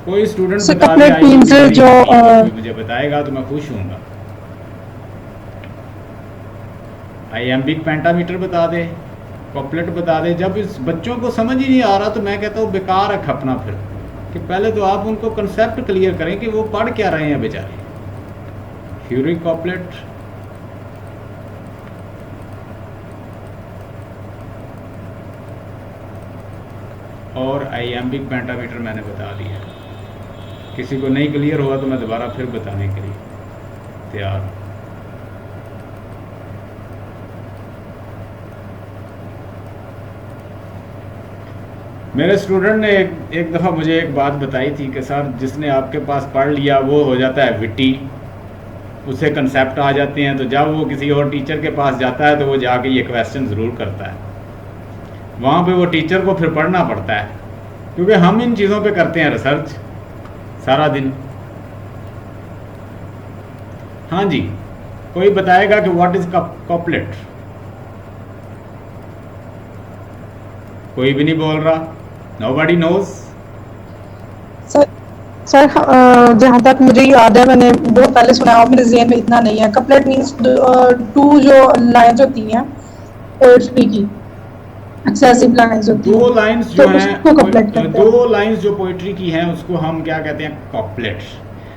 कोई student sir बता दे couplet I means very जो हैप्पी, कोई मुझे बताएगा तो मैं खुश हूँगा। आइएम्बिक पेंटामीटर बता दे, कॉपलेट बता दे। जब इस बच्चों को समझ ही नहीं आ रहा तो मैं कहता हूँ बेकार है खपना फिर, कि पहले तो आप उनको कंसेप्ट क्लियर करें कि वो पढ़ क्या रहे हैं बेचारे। ह्यूरिक कॉपलेट, और आइएम्बिक पेंटामीटर मैंने बता दिया। किसी को नहीं क्लियर हुआ तो मैं दोबारा फिर बताने के लिए तैयार हूँ। मेरे स्टूडेंट ने एक दफ़ा मुझे एक बात बताई थी कि सर जिसने आपके पास पढ़ लिया वो हो जाता है विटी, उसे कंसेप्ट आ जाते हैं, तो जब वो किसी और टीचर के पास जाता है तो वो जाके ये क्वेश्चन ज़रूर करता है। वहाँ पे वो टीचर को फिर पढ़ना पड़ता है, क्योंकि हम इन चीज़ों पे करते हैं रिसर्च सारा दिन। हाँ जी, कोई बताएगा कि व्हाट इज़ कॉपलेट? कोई भी नहीं बोल रहा, नोबडी नोज। सर सर जहाँ तक मुझे याद है मैंने बहुत पहले सुना है और मेरे ज़हन में इतना नहीं है। कपलेट मीन्स टू जो लाइन्स होती हैं पोएट्री की, एक्सेसिव लाइन्स होती दो हैं, लाइंस तो जो उसको कपलेट हैं, कहते दो हैं। लाइंस जो पोइट्री की हैं उसको हम क्या कहते हैं? कॉपलेट।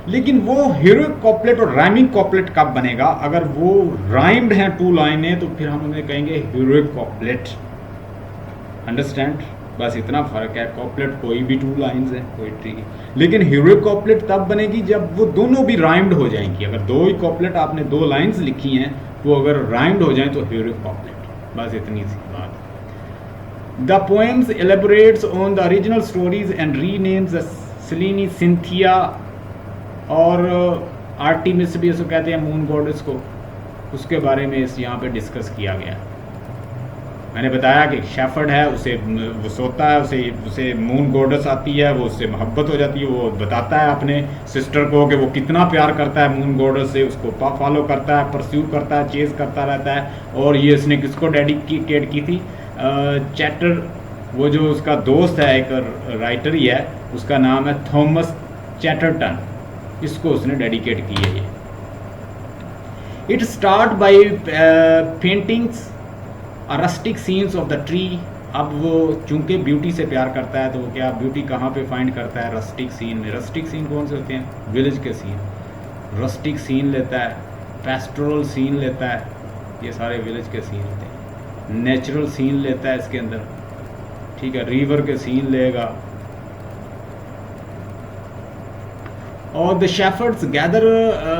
लेकिन वो हीरोइक कॉपलेट और राइमिंग कॉपलेट कब बनेगा? अगर वो राइम्ड हैं टू लाइनें तो फिर हम उन्हें कहेंगे हीरोइक कॉपलेट। अंडरस्टैंड? बस इतना फ़र्क है। कॉपलेट कोई भी टू लाइंस है पोइट्री की, लेकिन हीरोइक कॉपलेट तब बनेगी जब वो दोनों भी राइम्ड हो जाएंगी। अगर दो ही कॉपलेट आपने दो लाइंस लिखी हैं वो अगर राइम्ड हो जाएं तो हीरोइक कॉपलेट। बस इतनी सी बात। The poems elaborates on the original stories and renames the Selene, Cynthia और आर्टिमिस भी इसको कहते हैं, मून गॉडेस को, उसके बारे में इस यहाँ पे डिस्कस किया गया। मैंने बताया कि शेफर्ड है, उसे वो सोता है, उसे मून गॉडेस आती है, वो उससे मोहब्बत हो जाती है, वो बताता है अपने सिस्टर को कि वो कितना प्यार करता है मून गॉडेस से, उसको फॉलो करता है, परस्यू करता है, चेज करता रहता है। और ये इसने किसको डेडिकेट की थी? चैटर, वो जो उसका दोस्त है एक राइटर ही है, उसका नाम है थॉमस चैटरटन, इसको उसने डेडिकेट की है ये। It start by paintings rustic scenes of the tree. अब वो चूंकि ब्यूटी से प्यार करता है तो वो क्या ब्यूटी कहाँ पे फाइंड करता है? रस्टिक सीन में। रस्टिक सीन कौन से होते हैं? विलेज के सीन। रस्टिक सीन लेता है, पेस्टोरल सीन लेता है, ये सारे विलेज के सीन होते हैं। नेचुरल सीन लेता है इसके अंदर, ठीक है, रिवर के सीन लेगा। और the shepherds gather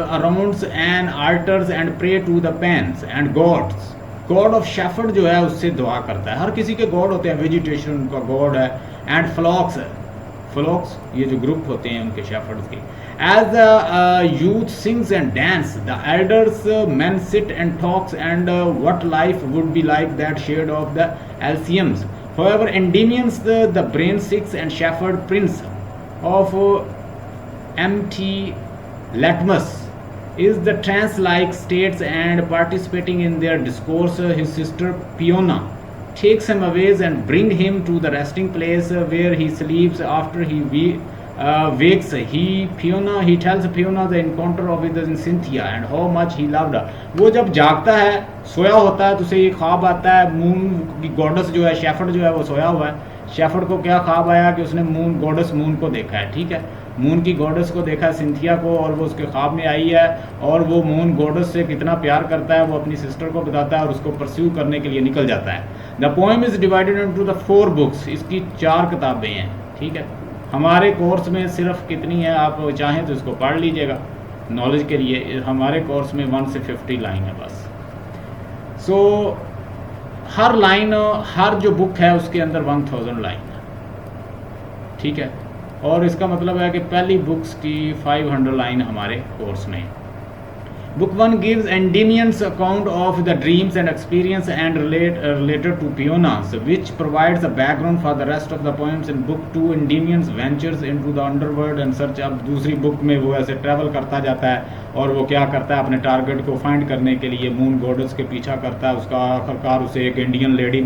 around an altars and pray to the Pans and gods. God of shepherd जो है उससे दुआ करता है। हर किसी के गॉड होते हैं, वेजिटेशन उनका गॉड है। एंड फ्लॉक्स, फ्लॉक्स ये जो ग्रुप होते हैं उनके शेफर्ड्स के। As the youth sings and dance, the elders men sit and talks and what life would be like that shade of the Alciums. However, Endymions, the brain six and shepherd prince of MT Latmus, is the trance-like states and participating in their discourse. His sister Peona takes him away and bring him to the resting place where he sleeps after he wakes. He tells Fiona the encounter of with Cynthia and how much he loved her. वो जब जागता है, सोया होता है, तो उसे ये ख्वाब आता है। मून की गॉडेस जो है, शेफर्ड जो है वो सोया हुआ है। शेफर्ड को क्या ख्वाब आया कि उसने मून गॉडेस मून को देखा है, ठीक है, मून की गॉडेस को देखा है, सिंथिया को, और वो उसके ख्वाब में आई है और वो मून गॉडेस से कितना प्यार करता है वो अपनी सिस्टर को बताता है और उसको परस्यू करने के लिए निकल जाता है। The poem is divided into the 4 books. इसकी 4 किताबें हैं, ठीक है। हमारे कोर्स में सिर्फ कितनी है, आप चाहें तो इसको पढ़ लीजिएगा नॉलेज के लिए। हमारे कोर्स में 1 से 50 लाइन है बस। सो हर लाइन, हर जो बुक है उसके अंदर 1000 लाइन है, ठीक है। और इसका मतलब है कि पहली बुक्स की 500 लाइन हमारे कोर्स में। Book 1 gives Endymion's account of the dreams and experience and related to Peona's, which provides a background for the rest of the poems. In Book 2, Endymion's ventures into the underworld and search। अब दूसरी book में वो ऐसे travel करता जाता है और वो क्या करता है, अपने टारगेट को फाइंड करने के लिए मून गॉडेस के पीछा करता है। उसका आखिरकार उसे एक इंडियन लेडी